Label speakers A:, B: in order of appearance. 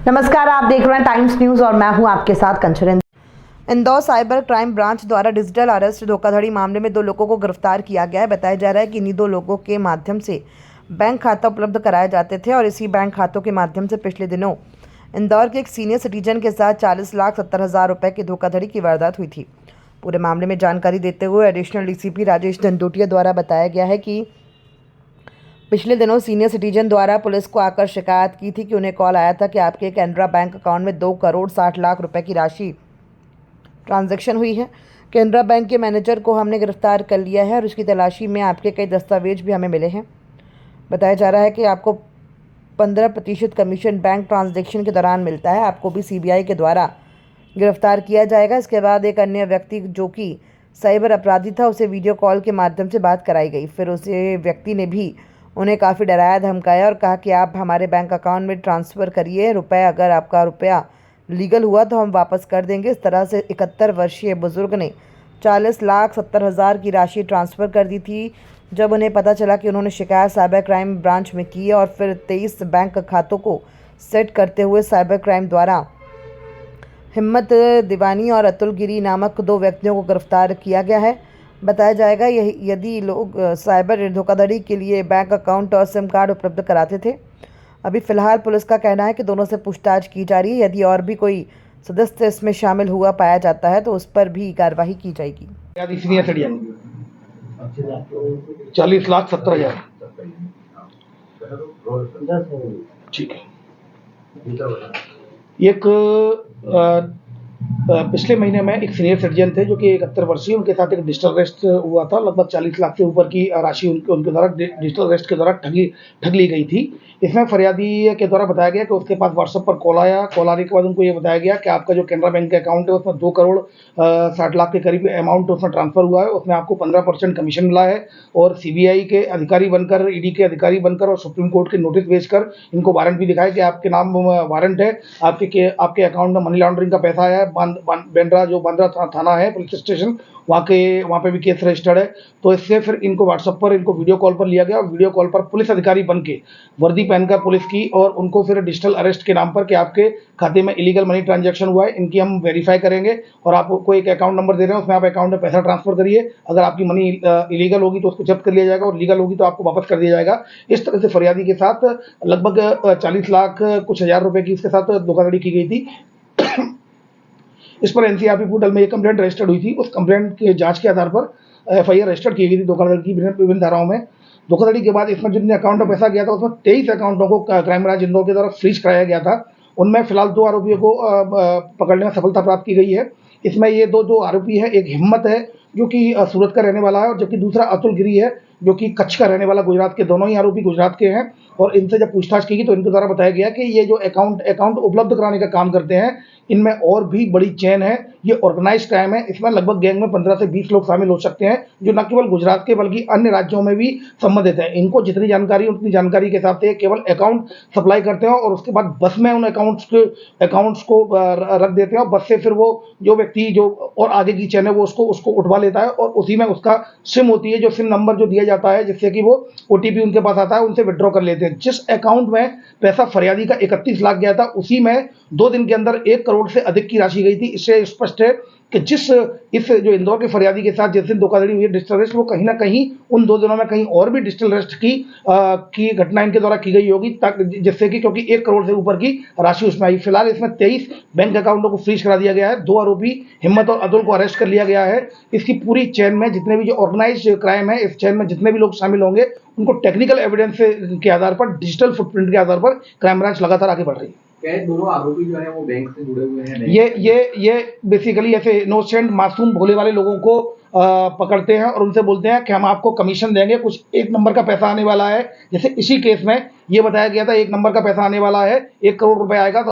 A: नमस्कार, आप देख रहे हैं टाइम्स न्यूज और मैं हूं आपके साथ कंचन। इंदौर साइबर क्राइम ब्रांच द्वारा डिजिटल अरेस्ट धोखाधड़ी मामले में 2 लोगों को गिरफ्तार किया गया है। बताया जा रहा है कि इन्हीं 2 लोगों के माध्यम से बैंक खाता उपलब्ध कराए जाते थे और इसी बैंक खातों के माध्यम से पिछले दिनों इंदौर के एक सीनियर सिटीजन के साथ 40,70,000 रुपए की धोखाधड़ी की वारदात हुई थी। पूरे मामले में जानकारी देते हुए एडिशनल डीसीपी राजेश धनटोटिया द्वारा बताया गया है कि पिछले दिनों सीनियर सिटीजन द्वारा पुलिस को आकर शिकायत की थी कि उन्हें कॉल आया था कि आपके कैनरा बैंक अकाउंट में 2 करोड़ 60 लाख रुपए की राशि ट्रांजैक्शन हुई है। कैनरा बैंक के मैनेजर को हमने गिरफ्तार कर लिया है और उसकी तलाशी में आपके कई दस्तावेज भी हमें मिले हैं। बताया जा रहा है कि आपको 15% कमीशन बैंक ट्रांजैक्शन के दौरान मिलता है। आपको भी सीबीआई के द्वारा गिरफ्तार किया जाएगा। इसके बाद एक अन्य व्यक्ति जो कि साइबर अपराधी था, उसे वीडियो कॉल के माध्यम से बात कराई गई। फिर उसे व्यक्ति ने भी उन्हें काफ़ी डराया धमकाया और कहा कि आप हमारे बैंक अकाउंट में ट्रांसफ़र करिए रुपए, अगर आपका रुपया लीगल हुआ तो हम वापस कर देंगे। इस तरह से 71 वर्षीय बुजुर्ग ने 40,70,000 की राशि ट्रांसफ़र कर दी थी। जब उन्हें पता चला कि उन्होंने शिकायत साइबर क्राइम ब्रांच में की और फिर 23 बैंक खातों को सेट करते हुए साइबर क्राइम द्वारा हिम्मत दीवानी और अतुल गिरी नामक 2 व्यक्तियों को गिरफ्तार किया गया है। बताया जाएगा यदि लोग साइबर धोखाधड़ी के लिए बैंक अकाउंट और सिम कार्ड उपलब्ध कराते थे। अभी फ़िलहाल पुलिस का कहना है कि दोनों से पूछताछ की जा रही है। यदि और भी कोई सदस्य इसमें शामिल हुआ पाया जाता है तो उस पर भी कार्रवाई की जाएगी।
B: 40,70,000 ठीक है। एक पिछले महीने में एक सीनियर सिटीजन थे जो कि 71 वर्षीय, उनके साथ एक डिजिटल अरेस्ट हुआ था। लगभग 40 लाख से ऊपर की राशि उनके द्वारा डिजिटल अरेस्ट के द्वारा ठग ली गई थी। इसमें फरियादी के द्वारा बताया गया कि उसके पास व्हाट्सएप पर कॉल आया। कॉल आने के बाद उनको ये बताया गया कि आपका जो कैनरा बैंक का अकाउंट है उसमें 2 करोड़ 60 लाख के करीब अमाउंट उसमें ट्रांसफ़र हुआ है। उसमें आपको 15% कमीशन मिला है और सीबीआई के अधिकारी बनकर, ईडी के अधिकारी बनकर और सुप्रीम कोर्ट के नोटिस भेजकर इनको वारंट भी दिखाया कि आपके नाम वारंट है, आपके अकाउंट में मनी लॉन्ड्रिंग का पैसा आया है। बांद्रा थाना है पुलिस स्टेशन, वहाँ पे भी केस रजिस्टर्ड है। तो इससे फिर इनको व्हाट्सएप पर इनको वीडियो कॉल पर लिया गया और वीडियो कॉल पर पुलिस अधिकारी बन के वर्दी पहनकर पुलिस की और उनको फिर डिजिटल अरेस्ट के नाम पर कि आपके खाते में इलीगल मनी ट्रांजैक्शन हुआ है, इनकी हम वेरीफाई करेंगे और आपको एक अकाउंट नंबर दे रहे हैं, उसमें आप अकाउंट में पैसा ट्रांसफर करिए। अगर आपकी मनी इलीगल होगी तो उसको जब्त कर लिया जाएगा और लीगल होगी तो आपको वापस कर दिया जाएगा। इस तरह से फरियादी के साथ लगभग 40 लाख कुछ हज़ार रुपए की इसके साथ धोखाधड़ी की गई थी। इस पर एनसीआरपी पोर्टल में एक कंप्लेंट रजिस्टर्ड हुई थी। उस कंप्लेंट के जांच के आधार पर एफआईआर रजिस्टर्ड की गई थी धोखाधड़ी की विभिन्न धाराओं में। धोखाधड़ी के बाद इसमें जितने अकाउंट में पैसा गया था उसमें 23 अकाउंटों को क्राइम ब्रांच इंदौर के द्वारा फ्रीज कराया गया था। उनमें फिलहाल 2 आरोपियों को पकड़ने में सफलता प्राप्त की गई है। इसमें ये दो आरोपी है, एक हिम्मत है जो कि सूरत का रहने वाला है और जबकि दूसरा अतुल गिरी है जो कि कच्छ का रहने वाला गुजरात के। दोनों ही आरोपी गुजरात के हैं और इनसे जब पूछताछ की गई तो इनके द्वारा बताया गया कि ये जो अकाउंट उपलब्ध कराने का काम करते हैं, इनमें और भी बड़ी चेन है। ये ऑर्गेनाइज्ड क्राइम है। इसमें लगभग गैंग में 15 से 20 लोग शामिल हो सकते हैं जो न केवल गुजरात के बल्कि अन्य राज्यों में भी संबंधित हैं। इनको जितनी जानकारी उतनी जानकारी के हिसाब से केवल अकाउंट सप्लाई करते हैं और उसके बाद बस में उन अकाउंट्स को रख देते हैं और बस से फिर वो जो व्यक्ति जो और आगे की चेन है वो उसको उठवा लेता है और उसी में उसका सिम होती है, जो सिम नंबर जो दिया जाता है जिससे कि वो ओटीपी उनके पास आता है, उनसे विड्रॉ कर लेते हैं। जिस अकाउंट में पैसा फरियादी का 31 लाख गया था उसी में 2 दिन के अंदर 1 करोड़ से अधिक की राशि गई थी। इससे स्पष्ट है कि इस जो इंदौर के फरियादी के साथ जिस दिन धोखाधड़ी हुई है डिजिटल अरेस्ट, वो कहीं ना कहीं उन 2 दिनों में कहीं और भी डिजिटल अरेस्ट की घटना इनके द्वारा की गई होगी, जिससे कि क्योंकि 1 करोड़ से ऊपर की राशि उसमें आई। फिलहाल इसमें 23 बैंक अकाउंटों को फ्रीज करा दिया गया है। 2 आरोपी हिम्मत और अतुल को अरेस्ट कर लिया गया है। इसकी पूरी चेन में जितने भी जो ऑर्गेनाइज क्राइम है, इस चेन में जितने भी लोग शामिल होंगे उनको टेक्निकल एविडेंस के आधार पर, डिजिटल फुटप्रिंट के आधार पर क्राइम ब्रांच लगातार आगे बढ़ रही है।
C: दोनों आरोपी जो है वो बैंक से जुड़े हुए हैं?
B: ये बेसिकली ऐसे इनोसेंट मासूम भोले वाले लोगों को पकड़ते हैं और उनसे बोलते हैं कि हम आपको कमीशन देंगे, कुछ 1 नंबर का पैसा आने वाला है। जैसे इसी केस में ये बताया गया था 1 नंबर का पैसा आने वाला है, 1 करोड़ रुपए आएगा।